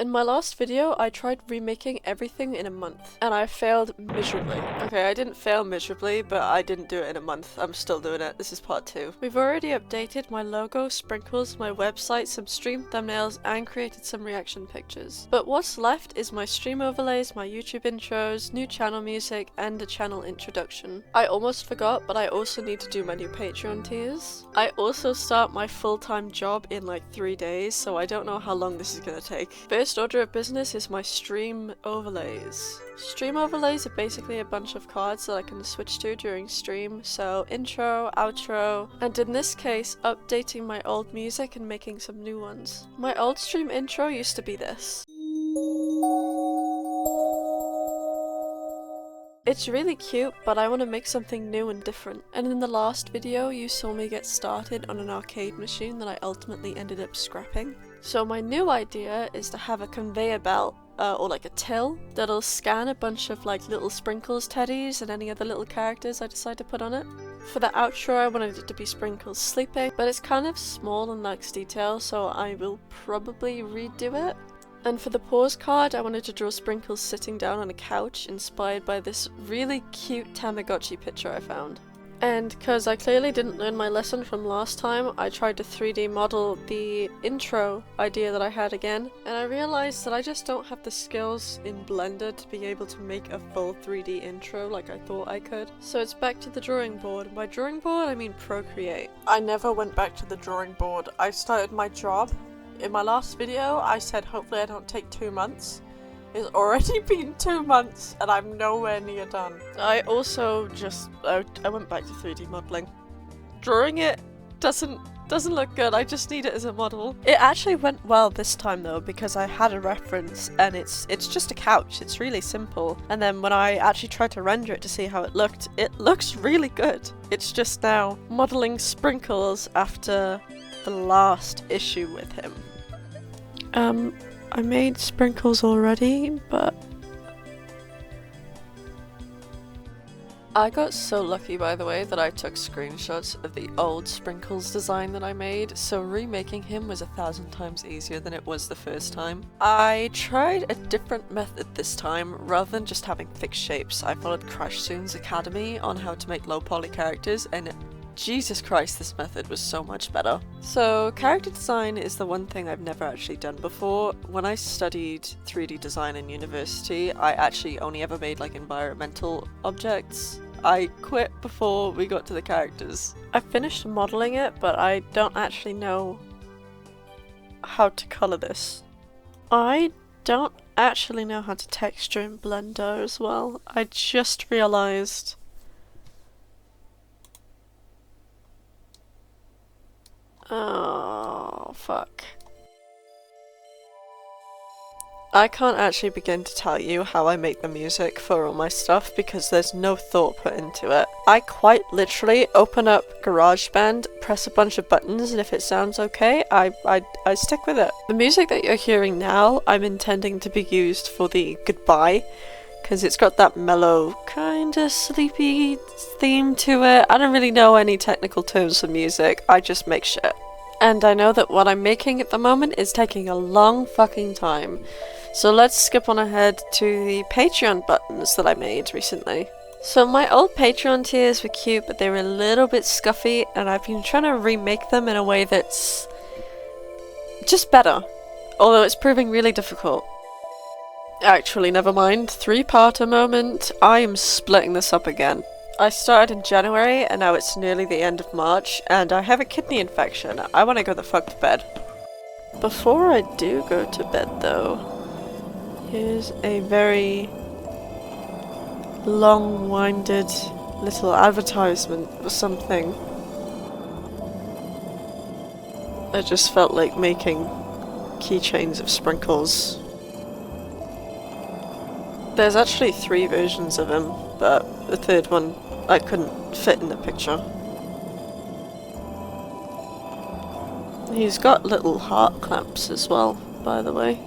In my last video, I tried remaking everything in a month, and I failed miserably. Okay, I didn't fail miserably, but I didn't do it in a month. I'm still doing it. This is part 2. We've already updated my logo, sprinkles, my website, some stream thumbnails, and created some reaction pictures. But what's left is my stream overlays, my YouTube intros, new channel music, and a channel introduction. I almost forgot, but I also need to do my new Patreon tiers. I also start my full-time job in like 3 days, so I don't know how long this is gonna take. First order of business is my stream overlays. Stream overlays are basically a bunch of cards that I can switch to during stream, so intro, outro, and in this case, updating my old music and making some new ones. My old stream intro used to be this. It's really cute, but I want to make something new and different. And in the last video, you saw me get started on an arcade machine that I ultimately ended up scrapping. So my new idea is to have a conveyor belt, or like a till, that'll scan a bunch of like little Sprinkles teddies and any other little characters I decide to put on it. For the outro, I wanted it to be Sprinkles sleeping, but it's kind of small and lacks detail, so I will probably redo it. And for the pause card, I wanted to draw Sprinkles sitting down on a couch, inspired by this really cute Tamagotchi picture I found. And because I clearly didn't learn my lesson from last time, I tried to 3D model the intro idea that I had again, and I realized that I just don't have the skills in Blender to be able to make a full 3D intro like I thought I could. So it's back to the drawing board. By drawing board, I mean Procreate. I never went back to the drawing board. I started my job. In my last video, I said hopefully I don't take 2 months. It's already been 2 months and I'm nowhere near done. I also just, I went back to 3D modeling. Drawing it doesn't look good, I just need it as a model. It actually went well this time though, because I had a reference and it's just a couch, it's really simple. And then when I actually tried to render it to see how it looks really good. It's just now modeling Sprinkles after the last issue with him. I made Sprinkles already, but I got so lucky, by the way, that I took screenshots of the old Sprinkles design that I made, so remaking him was 1,000 times easier than it was the first time. I tried a different method this time. Rather than just having fixed shapes, I followed Crash Soon's Academy on how to make low poly characters, and Jesus Christ, this method was so much better. So character design is the one thing I've never actually done before. When I studied 3D design in university, I actually only ever made like environmental objects. I quit before we got to the characters. I finished modeling it, but I don't actually know how to color this. I don't actually know how to texture in Blender as well. I just realized. Oh, fuck. I can't actually begin to tell you how I make the music for all my stuff because there's no thought put into it. I quite literally open up GarageBand, press a bunch of buttons, and if it sounds okay, I stick with it. The music that you're hearing now, I'm intending to be used for the goodbye, because it's got that mellow, kinda sleepy theme to it. I don't really know any technical terms for music, I just make shit. And I know that what I'm making at the moment is taking a long fucking time. So let's skip on ahead to the Patreon buttons that I made recently. So my old Patreon tiers were cute, but they were a little bit scuffy, and I've been trying to remake them in a way that's just better. Although it's proving really difficult. Actually, never mind. 3-parter moment. I am splitting this up again. I started in January and now it's nearly the end of March and I have a kidney infection. I want to go the fuck to bed. Before I do go to bed though, here's a very long-winded little advertisement for something. I just felt like making keychains of Sprinkles. There's actually 3 versions of him, but the third one I couldn't fit in the picture. He's got little heart clamps as well, by the way.